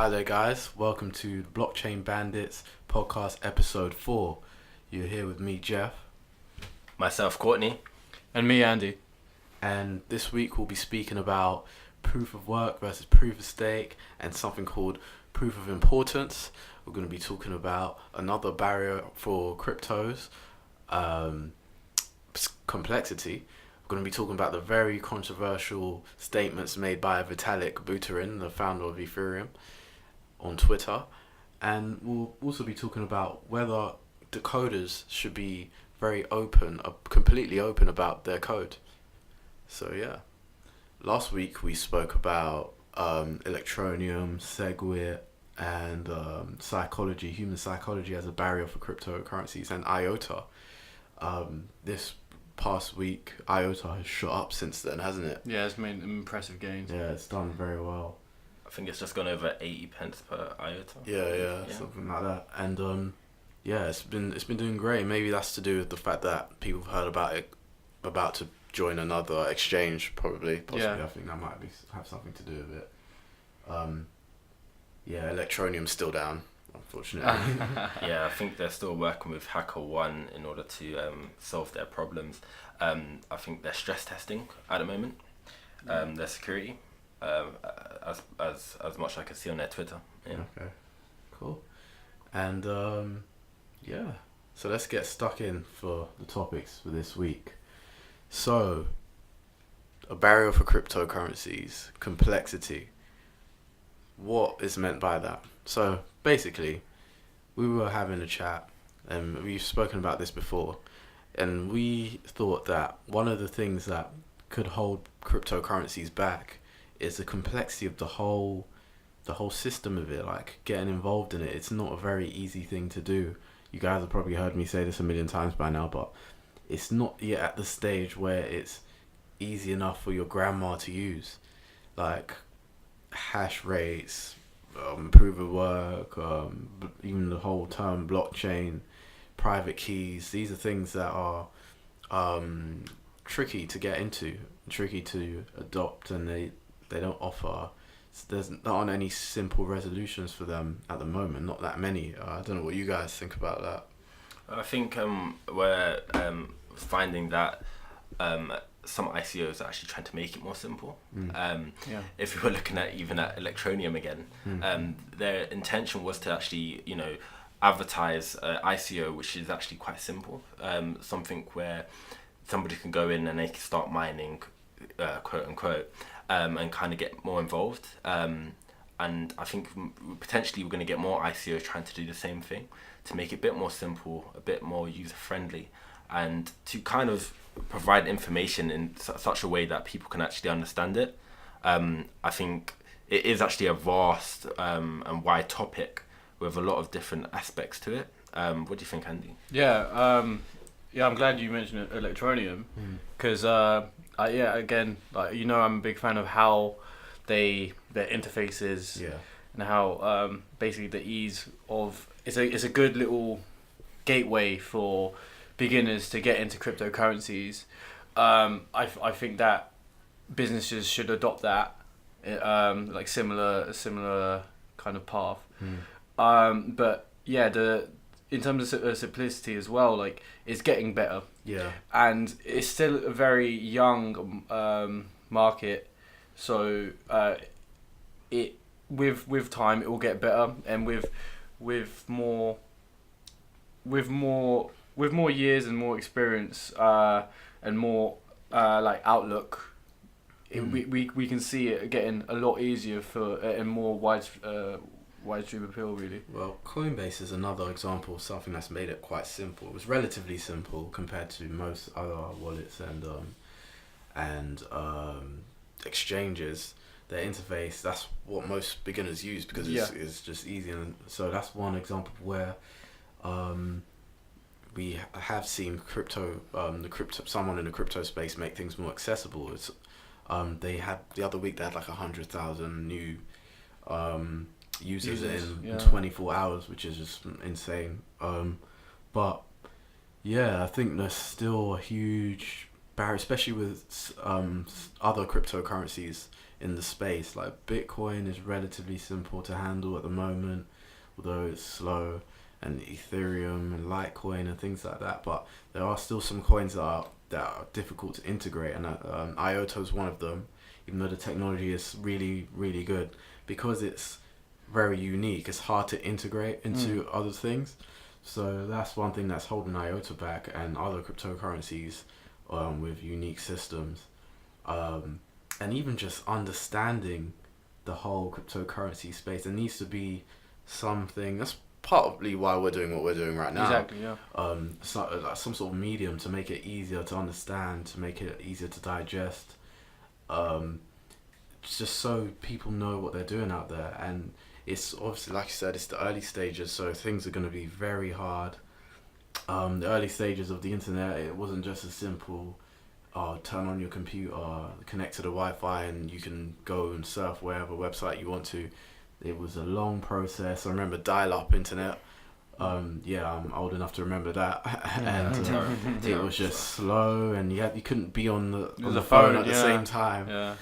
Hi there, guys. Welcome to the Blockchain Bandits podcast episode 4. You're here with me, Jeff. Myself, Courtney. And me, Andy. And this week we'll be speaking about proof of work versus proof of stake and something called proof of importance. We're going to be talking about another barrier for cryptos, complexity. We're going to be talking about the very controversial statements made by Vitalik, Buterin, the founder of Ethereum, on Twitter. And we'll also be talking about whether decoders should be very open, completely open about their code. So yeah. Last week we spoke about Electronium, Segwit, and psychology, human psychology as a barrier for cryptocurrencies, and IOTA. This past week, IOTA has shot up since then, hasn't it? Yeah, it's made impressive gains. Yeah, it's done very well. I think it's just gone over 80 pence per IOTA. Yeah, something like that. And yeah, it's been doing great. Maybe that's to do with the fact that people have heard about it, about to join another exchange, possibly. Yeah. I think that might have something to do with it. Yeah, Electronium's still down, unfortunately. Yeah, I think they're still working with HackerOne in order to solve their problems. I think they're stress testing at the moment, their security, as much as I can see on their Twitter. Yeah. Okay, cool. And yeah, so let's get stuck in for the topics for this week. So, a barrier for cryptocurrencies, complexity. What is meant by that? So basically, we were having a chat, and we've spoken about this before, and we thought that one of the things that could hold cryptocurrencies back is the complexity of the whole system of it. Like, getting involved in it, it's not a very easy thing to do. You guys have probably heard me say this a million times by now, but it's not yet at the stage where it's easy enough for your grandma to use. Like, hash rates, proof of work, even the whole term blockchain, private keys. These are things that are tricky to get into, tricky to adopt, and they don't offer. There's not any simple resolutions for them at the moment. Not that many. I don't know what you guys think about that. I think we're finding that some ICOs are actually trying to make it more simple. If we were looking at even at Electronium again, their intention was to actually, advertise ICO, which is actually quite simple. Something where somebody can go in and they can start mining, quote unquote, and kind of get more involved. And I think potentially we're going to get more ICOs trying to do the same thing, to make it a bit more simple, a bit more user friendly, and to kind of provide information in such a way that people can actually understand it. I think it is actually a vast and wide topic with a lot of different aspects to it. What do you think, Andy? Yeah, I'm glad you mentioned Electronium, because again, I'm a big fan of how their interfaces, and how basically the ease of it's a good little gateway for beginners to get into cryptocurrencies. I think that businesses should adopt that, like similar kind of path. But yeah, in terms of simplicity as well, like, it's getting better. Yeah. And it's still a very young market, so it with time it will get better, and with more years and more experience and more like outlook, we can see it getting a lot easier for and more widespread appeal, really. Well, Coinbase is another example of something that's made it quite simple. It was relatively simple compared to most other wallets and exchanges. Their interface, that's what most beginners use because it's just easy. And so that's one example where we have seen someone in the crypto space make things more accessible. It's they had the other week they had like 100,000 new users in 24 hours, which is just insane. But yeah, I think there's still a huge barrier, especially with other cryptocurrencies in the space. Like Bitcoin is relatively simple to handle at the moment, although it's slow, and Ethereum and Litecoin and things like that. But there are still some coins that are difficult to integrate, and IOTA is one of them. Even though the technology is really, really good, because it's very unique, it's hard to integrate into other things. So that's one thing that's holding IOTA back, and other cryptocurrencies with unique systems. And even just understanding the whole cryptocurrency space, there needs to be something. That's partly why we're doing what we're doing right now. Exactly, yeah. Some sort of medium to make it easier to understand, to make it easier to digest. Just so people know what they're doing out there. And it's obviously, like you said, it's the early stages, so things are going to be very hard. The early stages of the internet, it wasn't just as simple. Turn on your computer, connect to the Wi-Fi, and you can go and surf wherever website you want to. It was a long process. I remember dial-up internet. I'm old enough to remember that. And it was just slow, and you couldn't be on the phone at the same time. Yeah.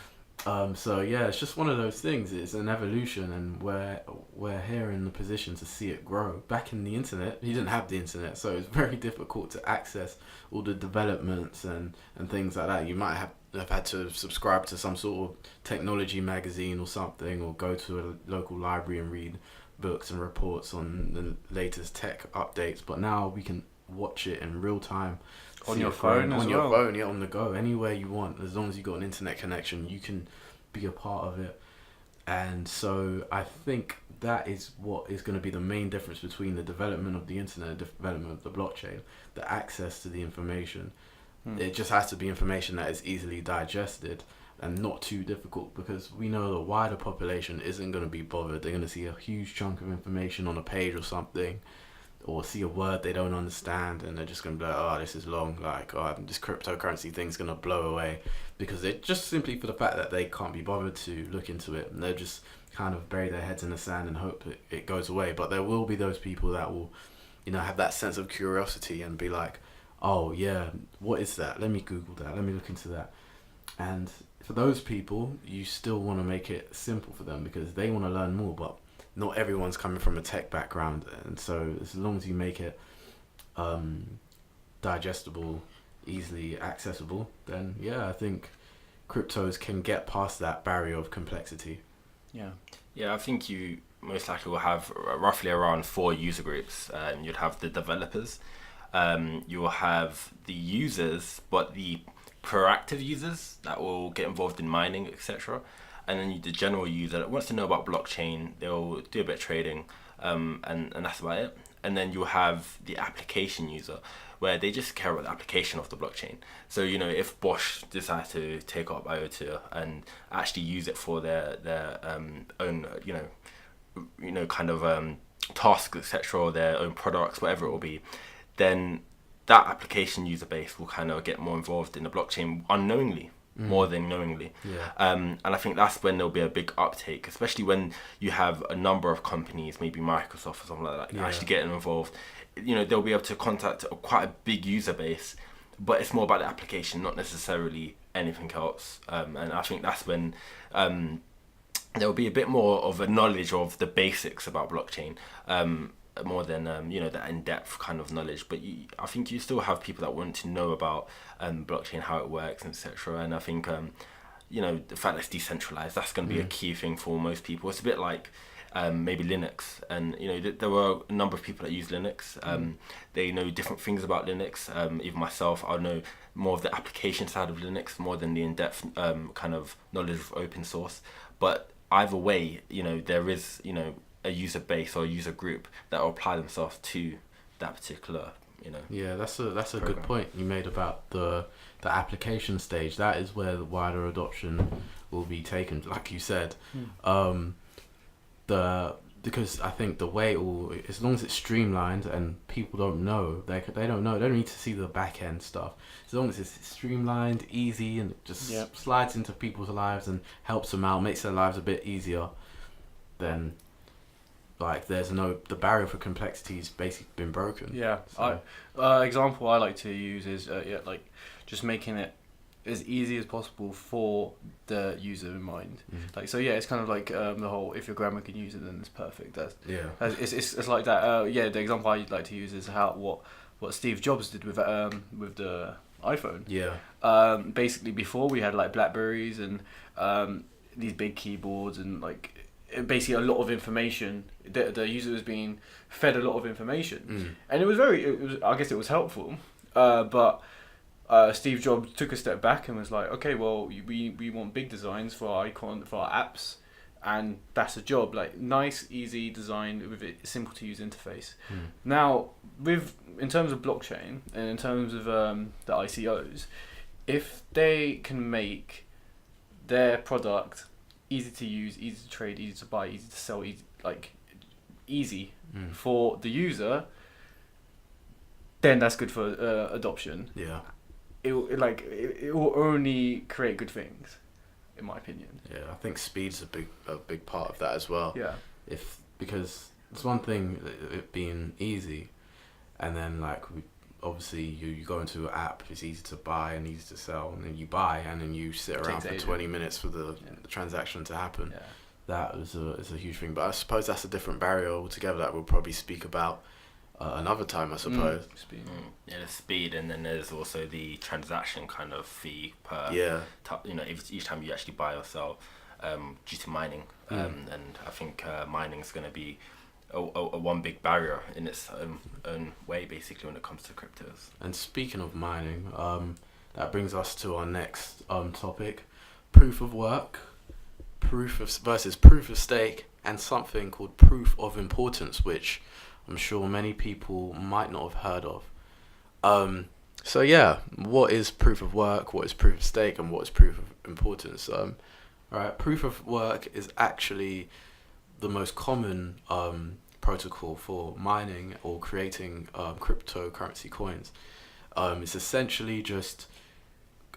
It's just one of those things. It's an evolution, and we're here in the position to see it grow. Back in the internet, you didn't have the internet, so it's very difficult to access all the developments and things like that. You might have had to subscribe to some sort of technology magazine or something, or go to a local library and read books and reports on the latest tech updates. But now we can watch it in real time. On your phone as well. On the go, anywhere you want. As long as you've got an internet connection, you can be a part of it. And so I think that is what is going to be the main difference between the development of the internet and the development of the blockchain. The access to the information. It just has to be information that is easily digested and not too difficult, because we know the wider population isn't going to be bothered. They're going to see a huge chunk of information on a page or something, or see a word they don't understand, and they're just going to be like, oh, this is long, like, oh, this cryptocurrency thing's going to blow away, because they just simply for the fact that they can't be bothered to look into it, and they just kind of bury their heads in the sand and hope it goes away. But there will be those people that will, have that sense of curiosity and be like, oh yeah, what is that? Let me Google that, let me look into that. And for those people, you still want to make it simple for them, because they want to learn more, but not everyone's coming from a tech background. And so as long as you make it digestible, easily accessible, then I think cryptos can get past that barrier of complexity. I think you most likely will have roughly around 4 user groups. You'd have the developers, you will have the users, but the proactive users that will get involved in mining, etc. And then the general user that wants to know about blockchain, they'll do a bit of trading, and that's about it. And then you'll have the application user, where they just care about the application of the blockchain. So, if Bosch decides to take up IOTA and actually use it for their own, kind of tasks, etc., or their own products, whatever it will be, then that application user base will kind of get more involved in the blockchain unknowingly. More than knowingly. And I think that's when there'll be a big uptake, especially when you have a number of companies, maybe Microsoft or something like that, actually getting involved. They'll be able to contact quite a big user base, but it's more about the application, not necessarily anything else. And I think that's when there'll be a bit more of a knowledge of the basics about blockchain, more than that in-depth kind of knowledge. But I think you still have people that want to know about blockchain, how it works, etc. And I think the fact that it's decentralized, that's going to be a key thing for most people. It's a bit like maybe Linux, and there were a number of people that use Linux. They know different things about Linux. Even myself, I know more of the application side of Linux more than the in-depth kind of knowledge of open source. But either way, there is a user base or a user group that will apply themselves to that particular that's a good point you made about the application stage. That is where the wider adoption will be taken, like you said. Because I think the way as long as it's streamlined and people don't know, they don't know, they don't need to see the back end stuff. As long as it's streamlined, easy, and it just slides into people's lives and helps them out, makes their lives a bit easier, then the barrier for complexity has basically been broken. Example I like to use is just making it as easy as possible for the user in mind. Like, so yeah, it's kind of like the whole, if your grandma can use it, then it's perfect. It's like that. The example I like to use is what Steve Jobs did with the iPhone. Yeah. Basically, before we had like Blackberries and these big keyboards and like basically a lot of information. The user was being fed a lot of information, and it was I guess it was helpful, but Steve Jobs took a step back and was like, okay, well, we want big designs for our apps, and that's a job, like nice, easy design with a simple to use interface. Now, in terms of blockchain and in terms of the ICOs, if they can make their product easy to use, easy to trade, easy to buy, easy to sell, easy for the user, then that's good for adoption. Yeah. It will only create good things, in my opinion. Yeah, I think speed's a big part of that as well. Yeah. Because it's one thing it being easy, and then like obviously you go into an app, it's easy to buy and easy to sell, and then you buy and then you sit around for 20 minutes for the transaction to happen. Yeah. That is a huge thing, but I suppose that's a different barrier altogether that we'll probably speak about another time, I suppose. Speed. Yeah, the speed, and then there's also the transaction kind of fee per. Each time you actually buy or sell, due to mining, and I think mining is going to be a one big barrier in its own way, basically, when it comes to cryptos. And speaking of mining, that brings us to our next topic: proof of work, versus proof of stake, and something called proof of importance, which I'm sure many people might not have heard of. So yeah, what is proof of work, what is proof of stake, and what is proof of importance? Alright, proof of work is actually the most common protocol for mining or creating cryptocurrency coins. It's essentially just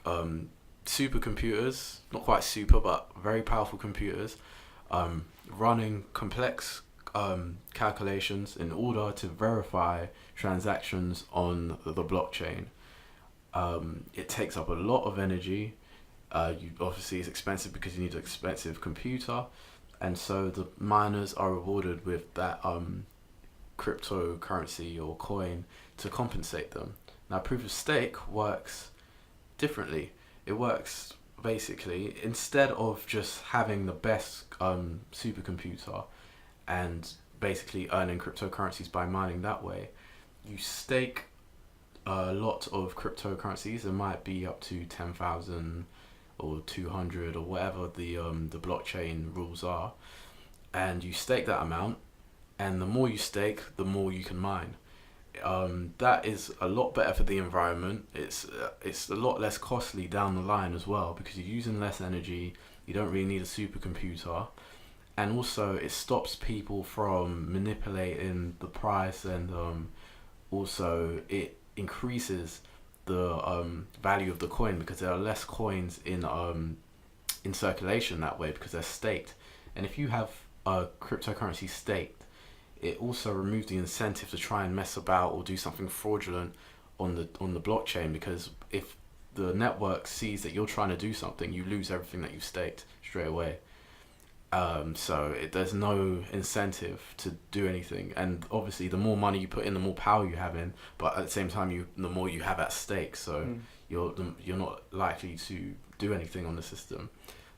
supercomputers, not quite super, but very powerful computers, running complex calculations in order to verify transactions on the blockchain. It takes up a lot of energy. Obviously it's expensive because you need an expensive computer, and so the miners are rewarded with that cryptocurrency or coin to compensate them. Now, proof of stake works differently. It works basically, instead of just having the best supercomputer and basically earning cryptocurrencies by mining that way, you stake a lot of cryptocurrencies. It might be up to 10,000 or 200 or whatever the blockchain rules are, and you stake that amount, and the more you stake, the more you can mine. That is a lot better for the environment. It's a lot less costly down the line as well, because you're using less energy. You don't really need a supercomputer. And also it stops people from manipulating the price, and also it increases the value of the coin, because there are less coins in circulation that way, because they're staked. And if you have a cryptocurrency staked, it also removes the incentive to try and mess about or do something fraudulent on the blockchain, because if the network sees that you're trying to do something, you lose everything that you've staked straight away. There's no incentive to do anything, and obviously the more money you put in, the more power you have in, but at the same time the more you have at stake, so you're not likely to do anything on the system.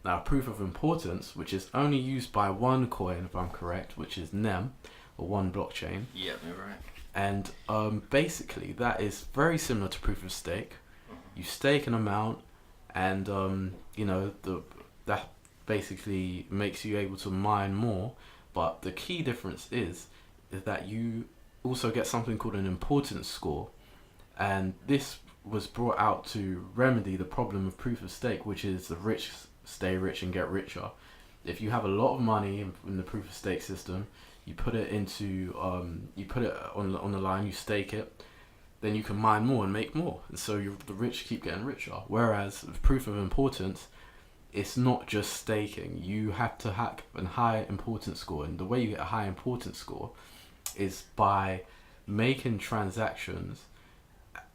Now, proof of importance, which is only used by one coin, if I'm correct, which is NEM, or one blockchain. Yeah, you're right. And basically that is very similar to proof of stake. You stake an amount, and that basically makes you able to mine more, but the key difference is that you also get something called an importance score, and this was brought out to remedy the problem of proof of stake, which is the rich stay rich and get richer. If you have a lot of money in the proof of stake system, you put it into on the line, you stake it, then you can mine more and make more, and so the rich keep getting richer. Whereas with proof of importance, it's not just staking. You have to have a high importance score, and the way you get a high importance score is by making transactions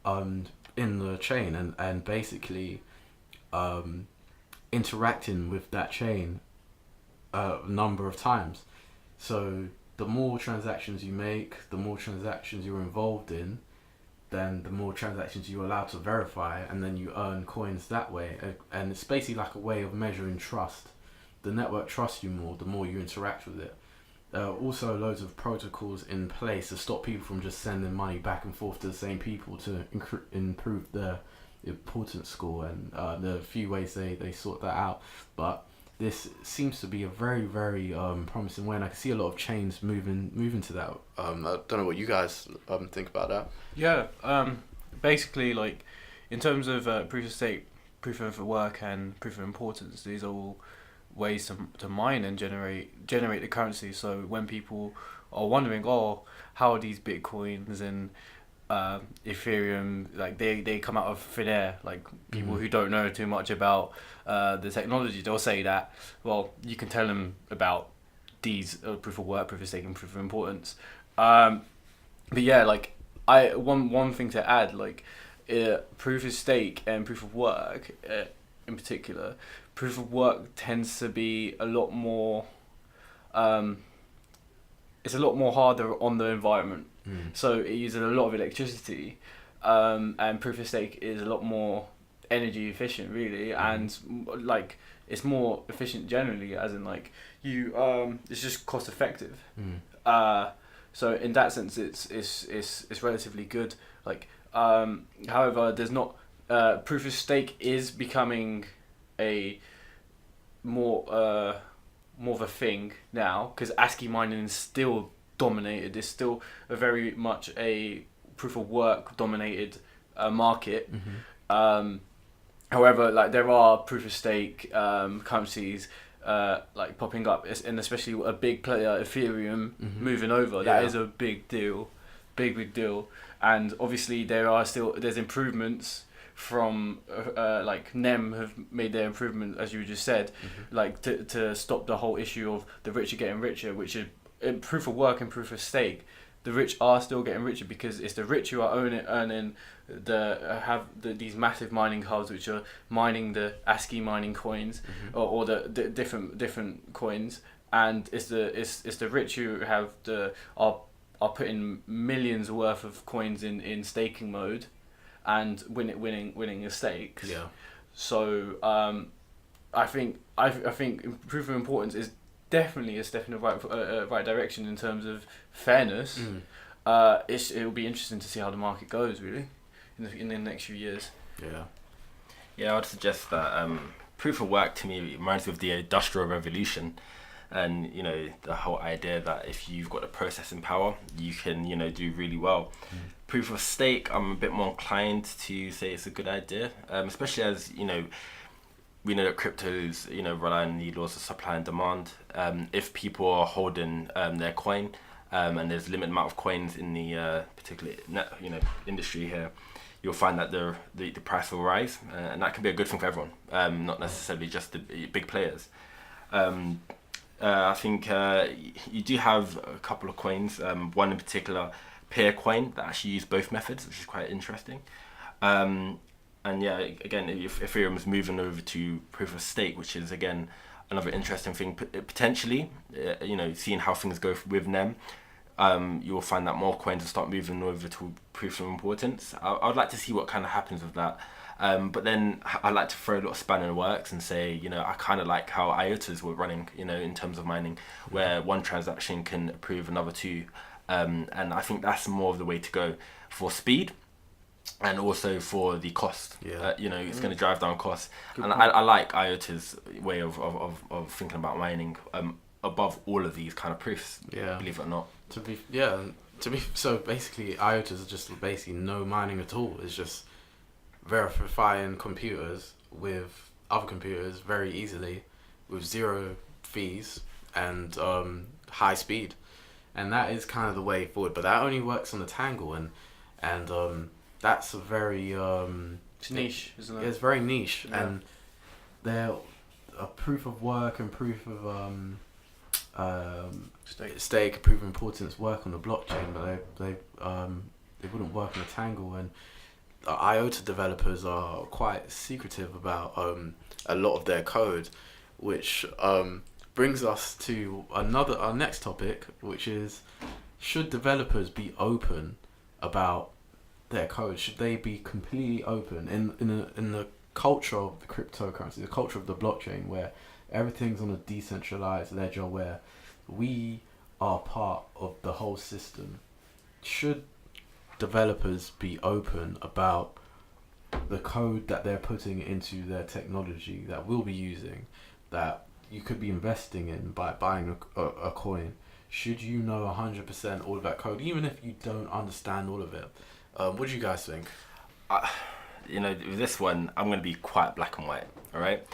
in the chain, and basically interacting with that chain a number of times. So the more transactions you make, the more transactions you're involved in, then the more transactions you're allowed to verify, and then you earn coins that way. And it's basically like a way of measuring trust. The network trusts you more the more you interact with it. Also loads of protocols in place to stop people from just sending money back and forth to the same people to improve their importance score, and there are a few ways they sort that out. But this seems to be a very, very promising way, and I can see a lot of chains moving to that. I don't know what you guys think about that. Yeah, basically, like, in terms of proof of stake, proof of work, and proof of importance, these are all ways to mine and generate the currency. So when people are wondering, how are these bitcoins and Ethereum, like they come out of thin air, like people who don't know too much about the technology, they'll say that, well, you can tell them about these proof of work, proof of stake, and proof of importance. But yeah, like one thing to add, like proof of stake and proof of work in particular, proof of work tends to be a lot more it's a lot more harder on the environment. So it uses a lot of electricity, and proof of stake is a lot more energy efficient, really, and like it's more efficient generally, as in like you it's just cost effective. So in that sense, it's relatively good. Like however, there's not proof of stake is becoming a more of a thing now, because ASCII mining is still dominated. It's still a very much a proof of work dominated market. However, like there are proof of stake currencies like popping up, and especially a big player, Ethereum, moving over. That is a big deal, big deal. And obviously there's improvements from like NEM have made their improvement, as you just said, like to stop the whole issue of the rich are getting richer, which is proof of work and proof of stake. The rich are still getting richer because it's the rich who are earning these massive mining hubs which are mining the ASCII mining coins or the different coins, and it's the rich who have are putting millions worth of coins in staking mode and winning the stakes. Yeah. So I think proof of importance is definitely a step in the right direction in terms of fairness. It'll be interesting to see how the market goes, really, in the next few years. I would suggest that proof of work to me reminds me of the Industrial Revolution, and the whole idea that if you've got the processing power, you can do really well. Proof of stake, I'm a bit more inclined to say it's a good idea, especially as we know that cryptos rely on the laws of supply and demand. If people are holding their coin, and there's a limited amount of coins in the particular industry here, you'll find that the price will rise, and that can be a good thing for everyone, not necessarily just the big players. I think you do have a couple of coins, one in particular, Peer Coin, that actually use both methods, which is quite interesting. And yeah, again, if Ethereum is moving over to proof of stake, which is again another interesting thing, potentially, seeing how things go with NEM, you will find that more coins will start moving over to proof of importance. I would like to see what kind of happens with that. But then I'd like to throw a little span in the works and say, I kind of like how IOTAs were running, in terms of mining, where one transaction can approve another two. And I think that's more of the way to go for speed and also for the cost. It's going to drive down costs. Good and I like IOTA's way of thinking about mining above all of these kind of proofs, believe it or not. So basically IOTAs are just basically no mining at all. It's just verifying computers with other computers very easily with zero fees and high speed, and that is kind of the way forward. But that only works on the Tangle, and that's a very it's niche, isn't it? It's very niche, and they're a proof of work and proof of stake, proof of importance work on the blockchain, but they wouldn't work on the Tangle. And IOTA developers are quite secretive about a lot of their code, which brings us to our next topic, which is, should developers be open about their code? Should they be completely open in the culture of the cryptocurrency, the culture of the blockchain, where everything's on a decentralized ledger, where we are part of the whole system? Should developers be open about the code that they're putting into their technology that we'll be using, that you could be investing in by buying a coin? Should you know 100% all of that code, even if you don't understand all of it? What do you guys think? With this one, I'm going to be quite black and white, all right?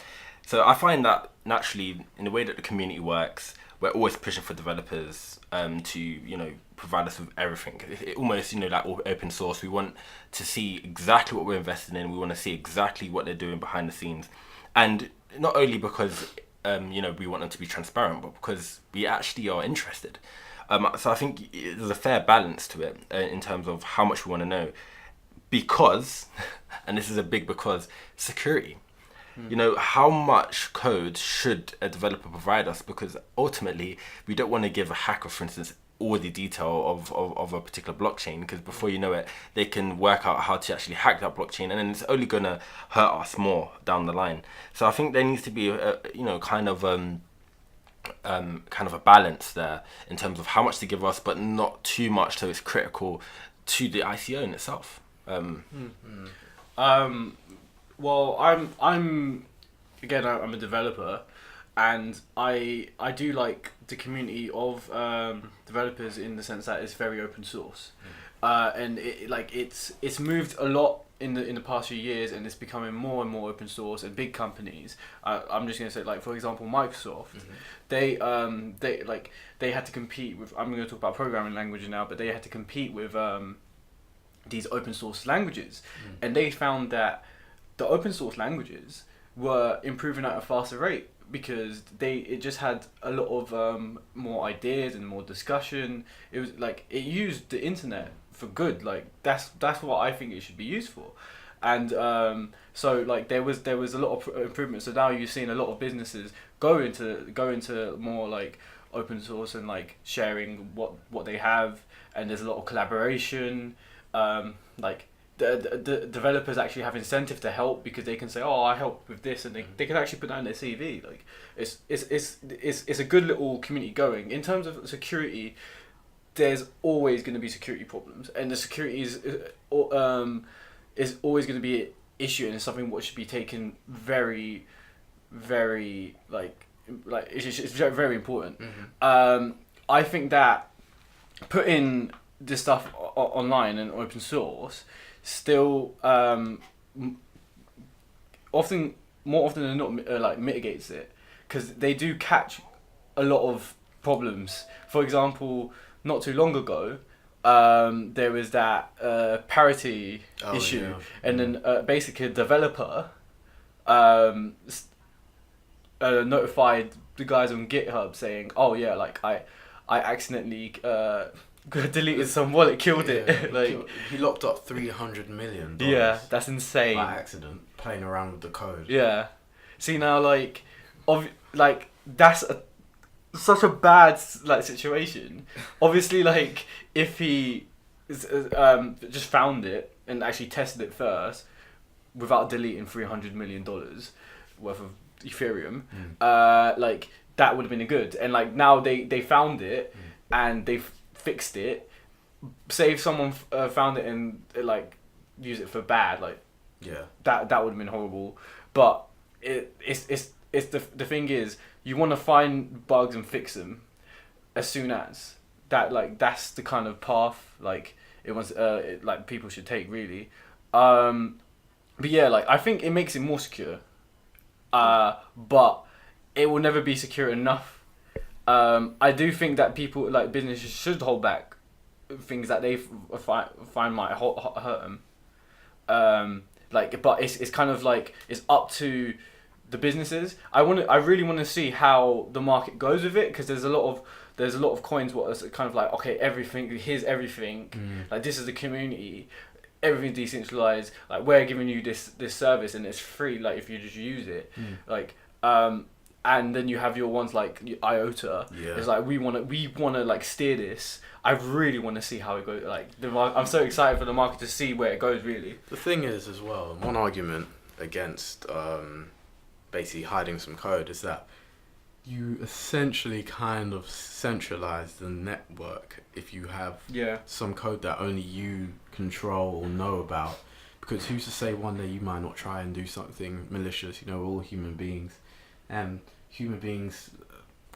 So I find that naturally, in the way that the community works, we're always pushing for developers to, provide us with everything. It almost, like open source, we want to see exactly what we're investing in. We want to see exactly what they're doing behind the scenes. And not only because, we want them to be transparent, but because we actually are interested. So I think there's a fair balance to it in terms of how much we want to know. Because, and this is a big because, security. How much code should a developer provide us? Because ultimately, we don't want to give a hacker, for instance, all the detail of a particular blockchain, because before you know it, they can work out how to actually hack that blockchain, and then it's only going to hurt us more down the line. So I think there needs to be kind of a balance there in terms of how much to give us, but not too much so it's critical to the ICO in itself. Well, I'm a developer, and I do like the community of developers in the sense that it's very open source, and it's moved a lot in the past few years, and it's becoming more and more open source. And big companies, I'm just gonna say, like, for example, Microsoft, they had to compete with. I'm gonna talk about programming languages now, but they had to compete with these open source languages, and they found that the open source languages were improving at a faster rate because it just had a lot of more ideas and more discussion. It was like it used the internet for good. Like that's what I think it should be used for. And so like there was a lot of improvement. So now you're seeing a lot of businesses go into more like open source and like sharing what they have, and there's a lot of collaboration. Like the developers actually have incentive to help because they can say, oh, I help with this, and they can actually put that in their CV. Like it's a good little community going. In terms of security, there's always going to be security problems, and the security is always going to be an issue, and it's something what should be taken very, very it's very, very important. I think that putting this stuff online and open source still more often than not mitigates it, because they do catch a lot of problems. For example, not too long ago, there was that parity issue, and then basically a developer notified the guys on GitHub saying, oh yeah, like I accidentally deleted some wallet, killed it. Like he locked up $300 million. Yeah, that's insane. By accident, playing around with the code. Yeah. See now, that's such a bad situation. Obviously, like if he just found it and actually tested it first without deleting $300 million worth of Ethereum, that would have been good. And like now they found it and they fixed it. Say if someone found it and use it for bad, that would have been horrible. But it's the thing is, you want to find bugs and fix them as soon as that. That's the kind of path people should take, really. But yeah, I think it makes it more secure. But it will never be secure enough. I do think that people, businesses, should hold back things that they find might hurt them. But it's kind of it's up to the businesses. I really want to see how the market goes with it, because there's a lot of coins what is kind of okay, everything, here's everything, this is the community. everything's decentralized. Like we're giving you this service and it's free. Like if you just use it, like and then you have your ones like IOTA. Yeah. It's like we wanna like steer this. I really want to see how it goes. Like I'm so excited for the market to see where it goes. Really. The thing is, as well, one argument against basically hiding some code is that you essentially kind of centralize the network if you have some code that only you control or know about. Because who's to say one day you might not try and do something malicious? You know, we're all human beings, and human beings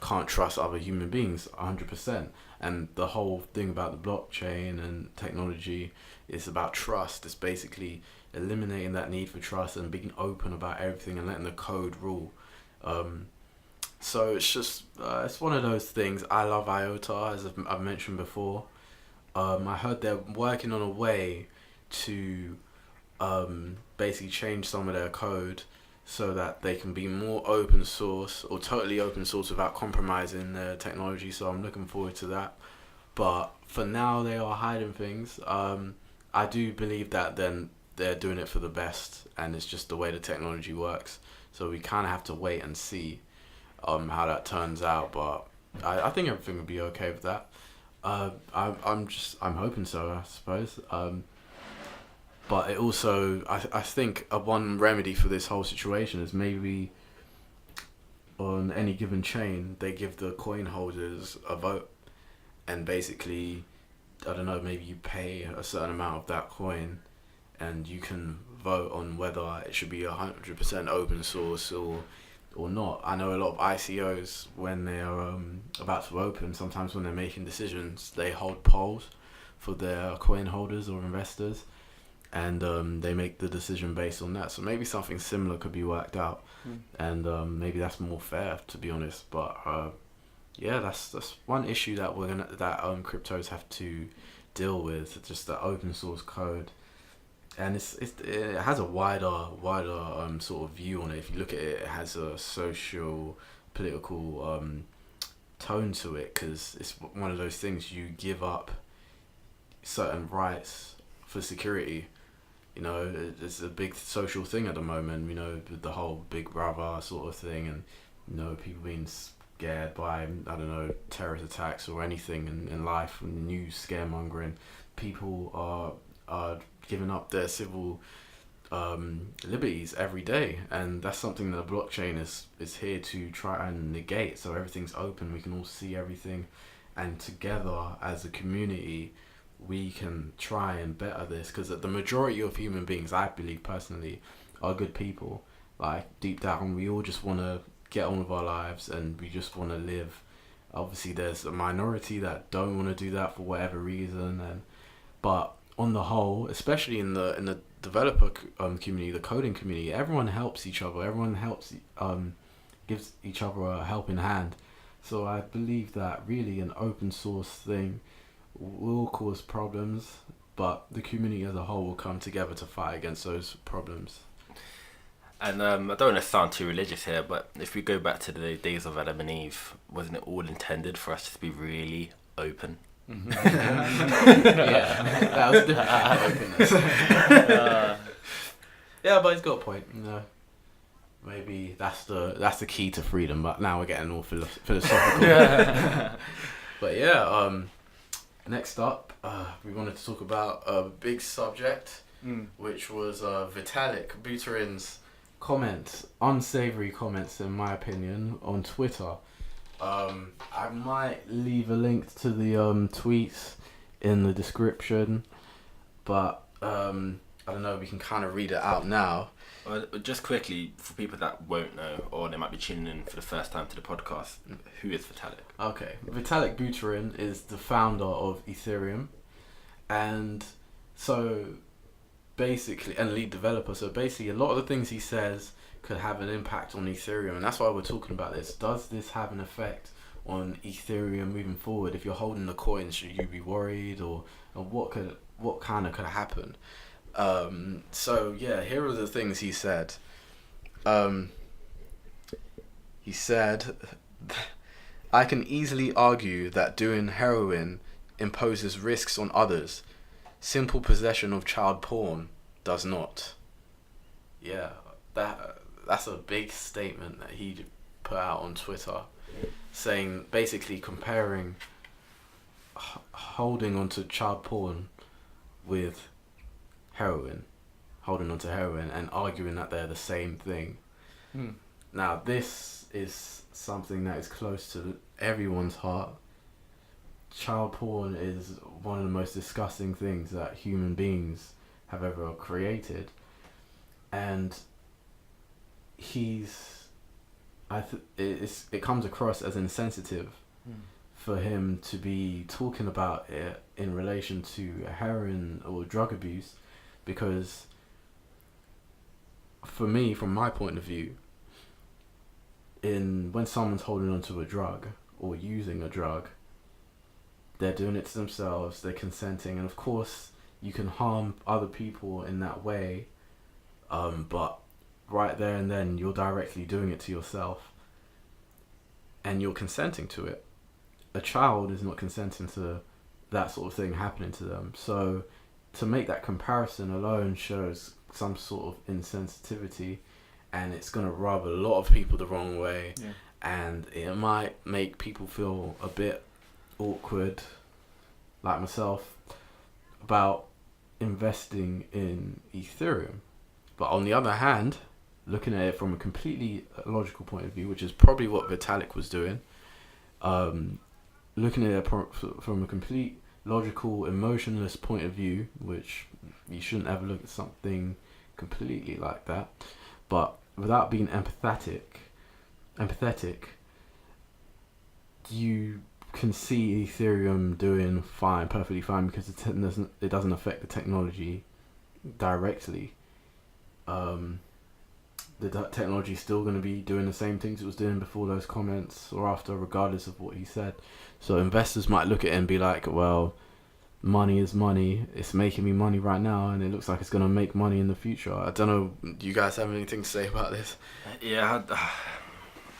can't trust other human beings 100%. And the whole thing about the blockchain and technology is about trust. It's basically eliminating that need for trust and being open about everything and letting the code rule. So it's just it's one of those things. I love IOTA, as I've mentioned before. I heard they're working on a way to basically change some of their code so that they can be more open source or totally open source without compromising their technology. So I'm looking forward to that. But for now, they are hiding things. I do believe that then they're doing it for the best, and it's just the way the technology works. So we kind of have to wait and see how that turns out. But I think everything will be okay with that. I'm hoping so, I suppose. But it also, I think one remedy for this whole situation is maybe on any given chain, they give the coin holders a vote. And basically, I don't know, maybe you pay a certain amount of that coin and you can vote on whether it should be 100% open source or not. I know a lot of ICOs, when they're about to open, sometimes when they're making decisions, they hold polls for their coin holders or investors. And they make the decision based on that. So maybe something similar could be worked out, and maybe that's more fair, to be honest. But yeah, that's one issue that cryptos have to deal with, just the open source code, and it has a wider sort of view on it. If you look at it, it has a social, political tone to it, because it's one of those things you give up certain rights for security. You know, it's a big social thing at the moment, you know, with the whole Big Brother sort of thing, and, you know, people being scared by, I don't know, terrorist attacks or anything in life, and news scaremongering. People are giving up their civil liberties every day, and that's something that the blockchain is here to try and negate. So everything's open, we can all see everything, and together as a community, we can try and better this, because the majority of human beings, I believe personally, are good people. Like, deep down, we all just want to get on with our lives and we just want to live. Obviously, there's a minority that don't want to do that for whatever reason, but on the whole, especially in the developer community, the coding community, everyone helps each other. Everyone helps, gives each other a helping hand. So I believe that really an open source thing will cause problems, but the community as a whole will come together to fight against those problems. And I don't want to sound too religious here, but if we go back to the days of Adam and Eve, wasn't it all intended for us to be really open? Mm-hmm. Yeah, that was different. Openness. Yeah, but he's got a point. You know, maybe that's the key to freedom. But now we're getting all philosophical. But yeah, next up, we wanted to talk about a big subject, which was Vitalik Buterin's comments, unsavory comments in my opinion, on Twitter. I might leave a link to the tweets in the description, but I don't know, we can kind of read it out now. Just quickly, for people that won't know, or they might be tuning in for the first time to the podcast, who is Vitalik? Okay, Vitalik Buterin is the founder of Ethereum, and so basically, and lead developer. So basically, a lot of the things he says could have an impact on Ethereum, and that's why we're talking about this. Does this have an effect on Ethereum moving forward? If you're holding the coin, should you be worried, or what kind of could happen? So yeah, here are the things he said. He said, "I can easily argue that doing heroin imposes risks on others. simple possession of child porn does not. Yeah, that's a big statement that he put out on Twitter, saying, basically comparing holding onto child porn with holding onto heroin, and arguing that they're the same thing. Now, this is something that is close to everyone's heart. Child porn is one of the most disgusting things that human beings have ever created, and it comes across as insensitive for him to be talking about it in relation to heroin or drug abuse, because for me, from my point of view, when someone's holding onto a drug or using a drug, they're doing it to themselves, they're consenting, and of course you can harm other people in that way, but right there and then you're directly doing it to yourself and you're consenting to it. A child is not consenting to that sort of thing happening to them. So to make that comparison alone shows some sort of insensitivity, and it's going to rub a lot of people the wrong way. Yeah. And it might make people feel a bit awkward, like myself, about investing in Ethereum. But on the other hand, looking at it from a completely logical point of view, which is probably what Vitalik was doing, looking at it from a complete logical, emotionless point of view, which you shouldn't ever look at something completely like that, but without being empathetic, you can see Ethereum doing fine, perfectly fine, because it doesn't affect the technology directly. The technology is still going to be doing the same things it was doing before those comments or after, regardless of what he said. So investors might look at it and be like, well, money is money. It's making me money right now, and it looks like it's going to make money in the future. I don't know. Do you guys have anything to say about this? Yeah,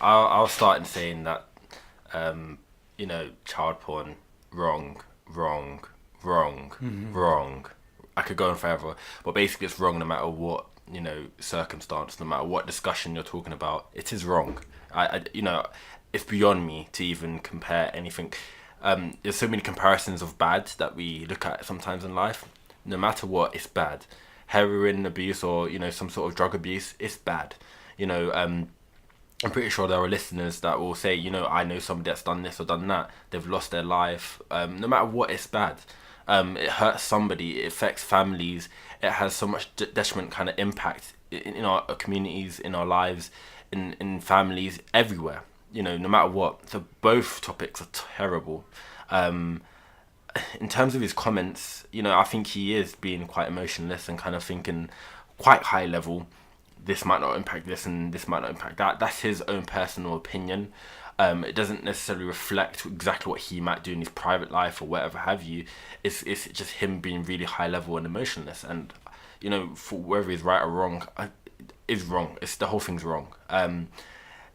I'll start in saying that, child porn, wrong. I could go on forever, but basically it's wrong no matter what, circumstance, no matter what discussion you're talking about. It is wrong. It's beyond me to even compare anything. There's so many comparisons of bad that we look at sometimes in life. No matter what, it's bad. Heroin abuse or some sort of drug abuse, it's bad. I'm pretty sure there are listeners that will say, I know somebody that's done this or done that. They've lost their life. No matter what, it's bad. It hurts somebody. It affects families. It has so much detriment kind of impact in our communities, in our lives, in families, everywhere. No matter what. So both topics are terrible. In terms of his comments, I think he is being quite emotionless and kind of thinking quite high level. This might not impact this and this might not impact that. That's his own personal opinion. It doesn't necessarily reflect exactly what he might do in his private life or whatever have you. It's just him being really high level and emotionless. And, for whether he's right or wrong, is wrong. The whole thing's wrong.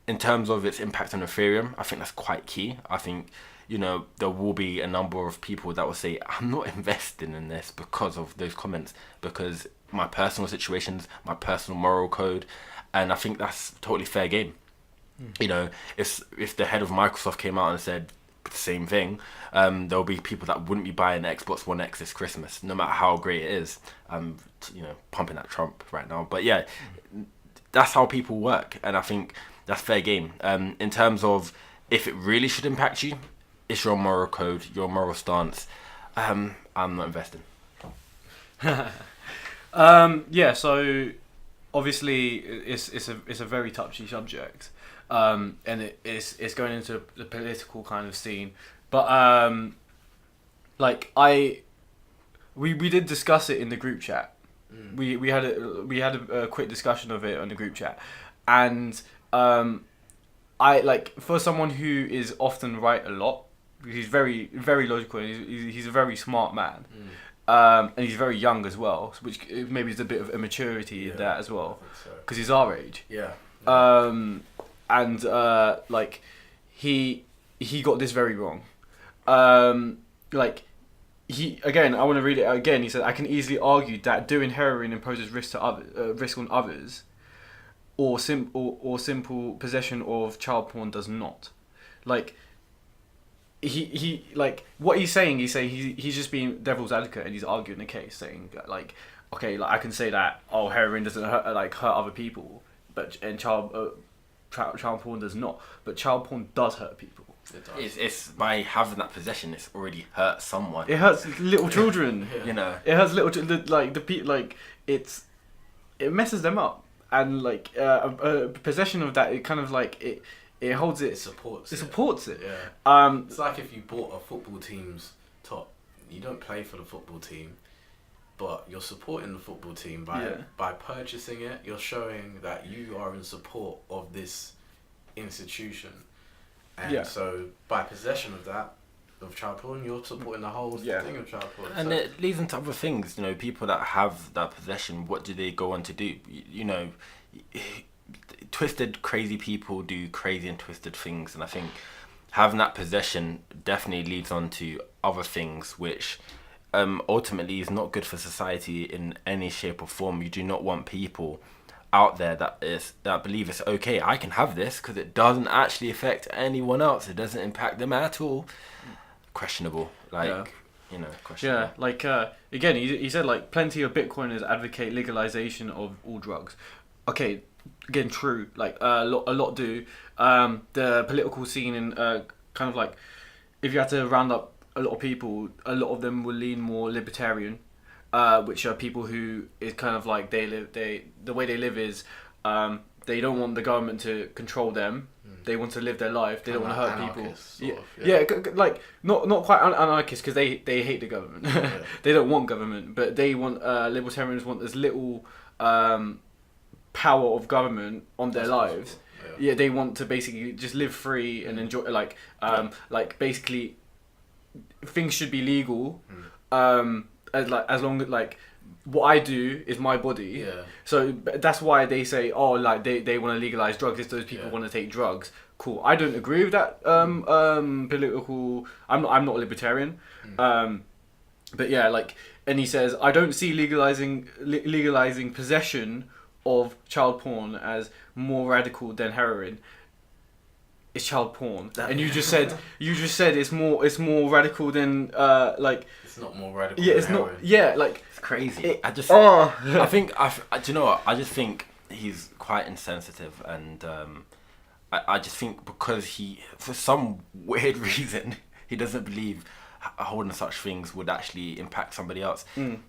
In terms of its impact on Ethereum, I think that's quite key. I think, there will be a number of people that will say, I'm not investing in this because of those comments, because my personal situations, my personal moral code, and I think that's totally fair game. If the head of Microsoft came out and said the same thing, there'll be people that wouldn't be buying the Xbox One X this Christmas, no matter how great it is. I'm, pumping at Trump right now, but yeah, that's how people work, and I think that's fair game. In terms of if it really should impact you, it's your moral code, your moral stance. I'm not investing. So obviously it's a very touchy subject, and it's going into the political kind of scene, but we did discuss it in the group chat. We had a quick discussion of it on the group chat, and for someone who is often right a lot, he's very very logical, and he's a very smart man. And he's very young as well, which maybe is a bit of immaturity in that as well, because he's our age. Yeah. He got this very wrong. I want to read it again. He said, I can easily argue that doing heroin imposes risk on others, or simple possession of child porn does not. Like, he like what he's saying. He's just being devil's advocate, and he's arguing the case, saying like, okay, like I can say that heroin doesn't hurt other people, but child porn does not. But child porn does hurt people. It's by having that possession, it's already hurt someone. It hurts little children. You know, it hurts it messes them up, and like possession of that, it kind of like it holds it. It supports it. Yeah. It's like if you bought a football team's top. You don't play for the football team, but you're supporting the football team by purchasing it. You're showing that you are in support of this institution. And so, by possession of that, of child porn, you're supporting the whole thing of child porn. And it leads into other things. You know, people that have that possession, what do they go on to do? You know, twisted, crazy people do crazy and twisted things. And I think having that possession definitely leads on to other things, which ultimately is not good for society in any shape or form. You do not want people out there that believe it's okay. I can have this because it doesn't actually affect anyone else. It doesn't impact them at all. Questionable, questionable. Yeah, like again, he said like plenty of Bitcoiners advocate legalization of all drugs. Okay, again, true. Like a lot do. The political scene in kind of like if you had to round up a lot of people, a lot of them will lean more libertarian. Which are people who is kind of like the way they live is they don't want the government to control them. They want to live their life. They don't want to hurt people. Like not quite anarchist because they hate the government. They don't want government, but they want libertarians want as little power of government on their lives. Yeah, they want to basically just live free and enjoy like basically things should be legal. As long as like what I do is my body. Yeah. So that's why they say they want to legalize drugs if those people want to take drugs. Cool. I don't agree with that political. I'm not a libertarian. But yeah, like, and he says I don't see legalizing possession of child porn as more radical than heroin. It's child porn, and you just said it's more radical than like. It's not more radical. Yeah, than it's heroin. not. Yeah, like it's crazy. do you know what? I just think he's quite insensitive, and I just think because he, for some weird reason, he doesn't believe holding such things would actually impact somebody else. Do you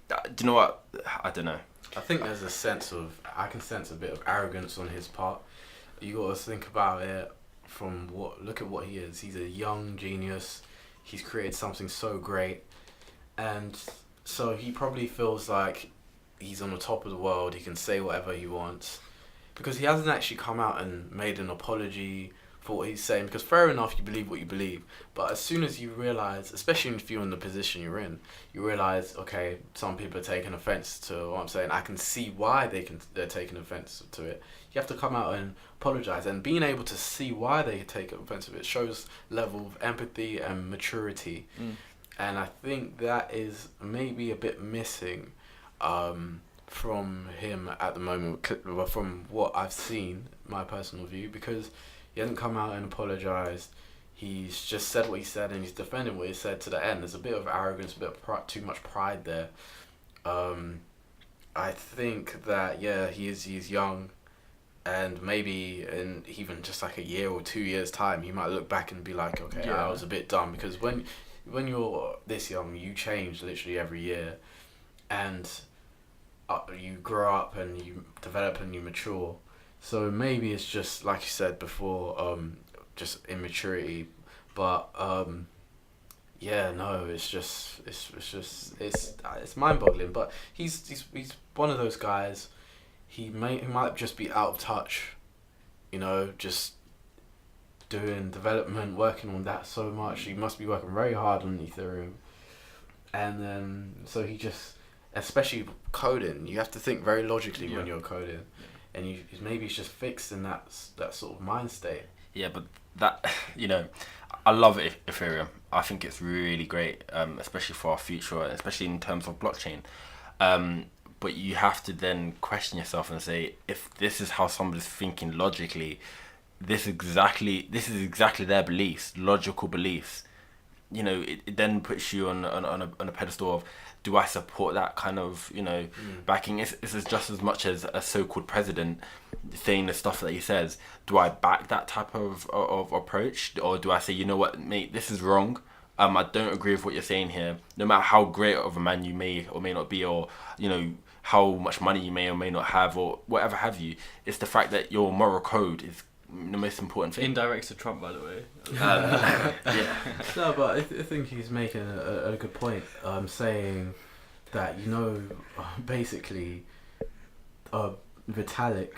know what? I don't know. I think there's I can sense a bit of arrogance on his part. You got to think about it. Look at what he is. He's a young genius. He's created something so great, and so he probably feels like he's on the top of the world. He can say whatever he wants because he hasn't actually come out and made an apology for what he's saying. Because fair enough, you believe what you believe, but as soon as you realize, especially if you're in the position you're in, you realize, okay, some people are taking offense to what I'm saying. I can see why they're taking offense to it. You have to come out and apologize, and being able to see why they take offense to it shows level of empathy and maturity. And I think that is maybe a bit missing from him at the moment, from what I've seen, my personal view, because he hasn't come out and apologized. He's just said what he said, and he's defending what he said to the end. There's a bit of arrogance, a bit of too much pride there. I think that he's young. And maybe in even just like a year or 2 years' time, he might look back and be like, okay, I was a bit dumb. Because when you're this young, you change literally every year. And you grow up and you develop and you mature. So maybe it's just, like you said before, just immaturity. But, it's mind-boggling. But he's one of those guys. He might just be out of touch, just doing development, working on that so much. He must be working very hard on Ethereum. And then, so he just, especially coding, you have to think very logically when you're coding. And maybe he's just fixed in that sort of mind state. Yeah, but that, I love Ethereum. I think it's really great, especially for our future, especially in terms of blockchain. But you have to then question yourself and say, if this is how somebody's thinking logically, this is exactly their beliefs, logical beliefs. You know, it then puts you on a pedestal of, do I support that kind of, backing? It's just as much as a so-called president saying the stuff that he says. Do I back that type of approach, or do I say, you know what, mate, this is wrong? I don't agree with what you're saying here. No matter how great of a man you may or may not be, or how much money you may or may not have, or whatever have you. It's the fact that your moral code is the most important thing. Indirect to Trump, by the way. Yeah. No, but I think he's making a good point. Saying that basically, Vitalik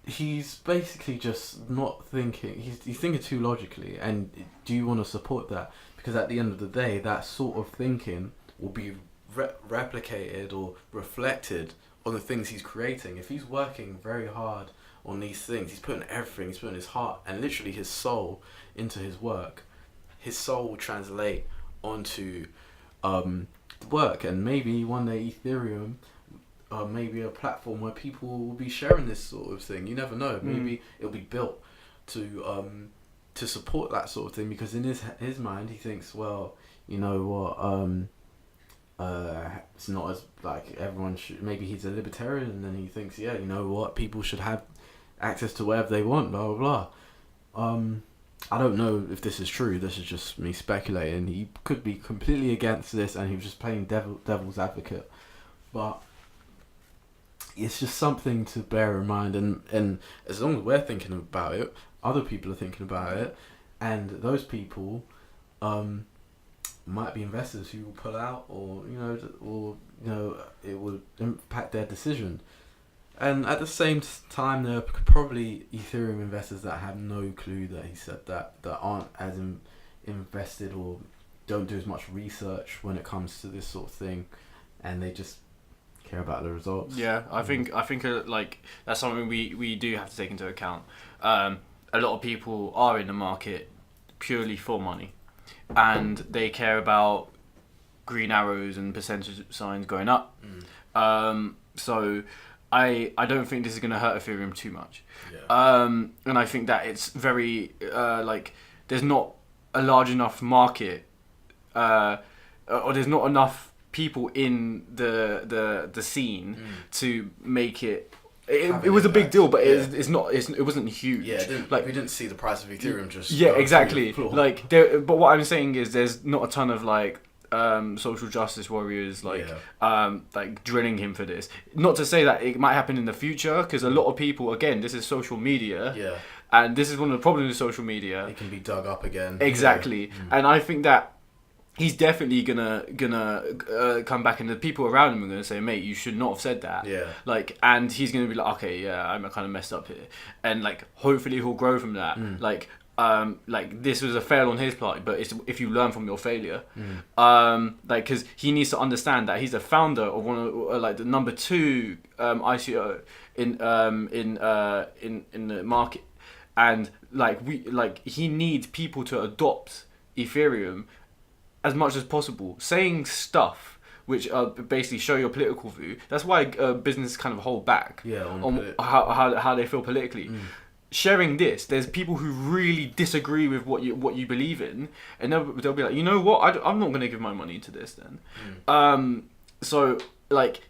he's basically just not thinking. He's thinking too logically. And do you want to support that? Because at the end of the day, that sort of thinking will be replicated or reflected on the things he's creating. If he's working very hard on these things, he's putting everything, he's putting his heart and literally his soul into his work, his soul will translate onto the work. And maybe one day Ethereum, maybe a platform where people will be sharing this sort of thing. You never know. Maybe it'll be built to support that sort of thing, because in his mind he thinks, well, you know what, it's not as like everyone should. Maybe he's a libertarian, and then he thinks, yeah, you know what, people should have access to whatever they want, blah blah blah. I don't know if this is true. This is just me speculating. He could be completely against this, and he was just playing devil's advocate. But it's just something to bear in mind, and as long as we're thinking about it, other people are thinking about it, and those people might be investors who will pull out, or it will impact their decision. And at the same time, there are probably Ethereum investors that have no clue that he said that aren't as invested or don't do as much research when it comes to this sort of thing, and they just care about the results. Yeah, I think like that's something we do have to take into account. A lot of people are in the market purely for money, and they care about green arrows and percentage signs going up. So I don't think this is going to hurt Ethereum too much. Yeah. And I think that it's very there's not a large enough market, or there's not enough people in the scene to make it. It was a big deal, but it wasn't huge. Yeah, we didn't see the price of Ethereum just. Yeah, exactly. But what I'm saying is, there's not a ton of social justice warriors drilling him for this. Not to say that it might happen in the future, because a lot of people, again, this is social media. Yeah. And this is one of the problems with social media. It can be dug up again. Exactly. Yeah. And I think that he's definitely gonna come back, and the people around him are gonna say, "Mate, you should not have said that." Yeah. And he's gonna be like, "Okay, yeah, I'm kind of messed up here," and hopefully he'll grow from that. This was a fail on his part, but it's if you learn from your failure, because he needs to understand that he's the founder of one of the number 2 ICO in the market, and he needs people to adopt Ethereum as much as possible, saying stuff which basically show your political view. That's why businesses kind of hold back on how they feel politically. Sharing this, there's people who really disagree with what you believe in, and they'll be like, you know what, I'm not going to give my money to this then. So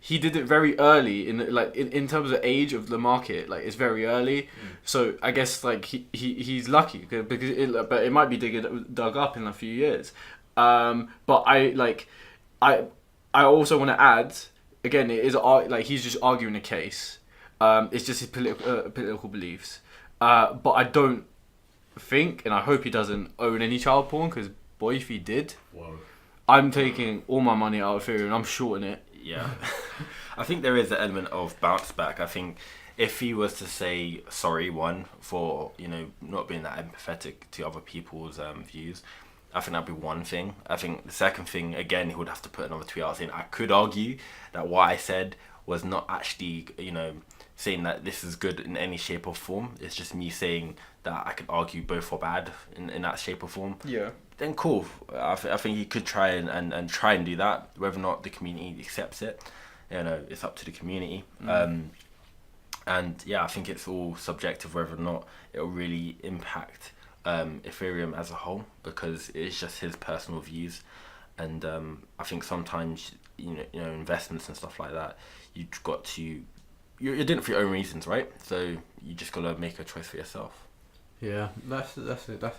he did it very early in terms of age of the market. It's very early. So I guess he's lucky, because it might be dug up in a few years. But I also want to add, again, it is he's just arguing a case. It's just his political beliefs. But I don't think, and I hope he doesn't own any child porn, because boy, if he did, whoa, I'm taking all my money out of Ethereum and I'm shorting it. Yeah. I think there is an element of bounce back. I think if he was to say sorry, one, for not being that empathetic to other people's views, I think that'd be one thing. I think the second thing, again, he would have to put another tweet out saying, I could argue that what I said was not actually, saying that this is good in any shape or form. It's just me saying that I could argue both are bad in that shape or form. Yeah. Then cool. I think he could try and try and do that. Whether or not the community accepts it, it's up to the community. And yeah, I think it's all subjective whether or not it'll really impact Ethereum as a whole, because it's just his personal views. And I think sometimes investments and stuff like that, you've got to you're doing it for your own reasons, right? So you just gotta make a choice for yourself. Yeah, that's a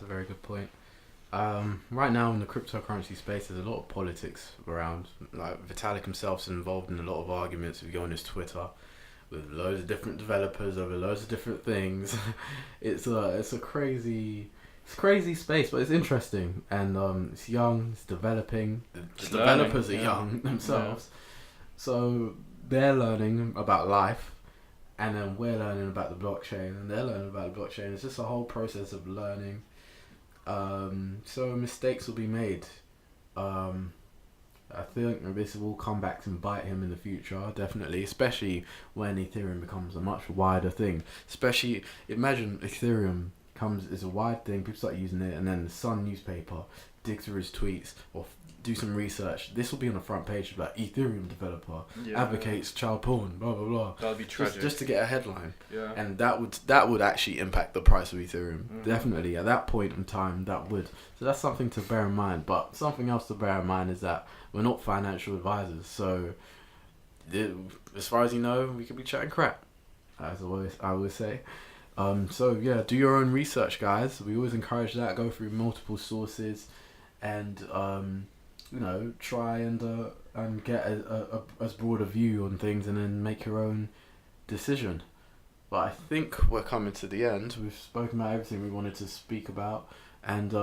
very good point. Right now in the cryptocurrency space, there's a lot of politics around. Like Vitalik himself's involved in a lot of arguments. If you go on his Twitter, with loads of different developers over loads of different things, it's a crazy space, but it's interesting, and it's young, it's developing. The developers are young themselves, so they're learning about life, and then we're learning about the blockchain, and they're learning about the blockchain. It's just a whole process of learning. So mistakes will be made. I think this will come back and bite him in the future, definitely, especially when Ethereum becomes a much wider thing. Especially, imagine Ethereum is a wide thing, people start using it, and then the Sun newspaper dig through his tweets or do some research. This will be on the front page, like Ethereum developer advocates child porn, blah blah blah. That would be tragic. Just to get a headline. Yeah. And that would actually impact the price of Ethereum. Definitely, at that point in time, that would. So that's something to bear in mind. But something else to bear in mind is that we're not financial advisors. So, as far as you know, we could be chatting crap, as I always say. So yeah, do your own research, guys. We always encourage that. Go through multiple sources, and try and get a as broad a view on things, and then make your own decision. But I think we're coming to the end. We've spoken about everything we wanted to speak about, and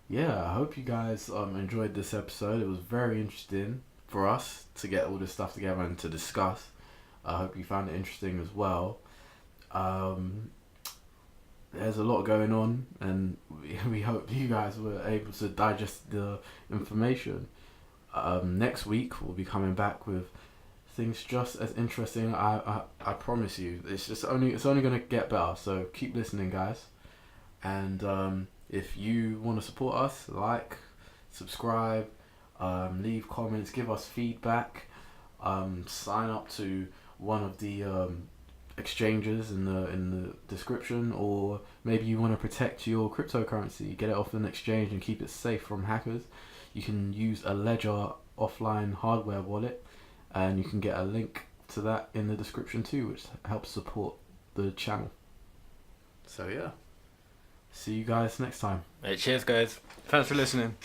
I hope you guys enjoyed this episode. It was very interesting for us to get all this stuff together and to discuss. I hope you found it interesting as well. There's a lot going on, and we hope you guys were able to digest the information. Next week we'll be coming back with things just as interesting. I promise you. It's only going to get better. So keep listening, guys. And if you want to support us, like, subscribe, leave comments, give us feedback, sign up to one of the exchanges in the description, or maybe you want to protect your cryptocurrency, get it off an exchange and keep it safe from hackers. You can use a Ledger offline hardware wallet, and you can get a link to that in the description too, which helps support the channel. So yeah, see you guys next time. Hey, cheers guys, Thanks for listening.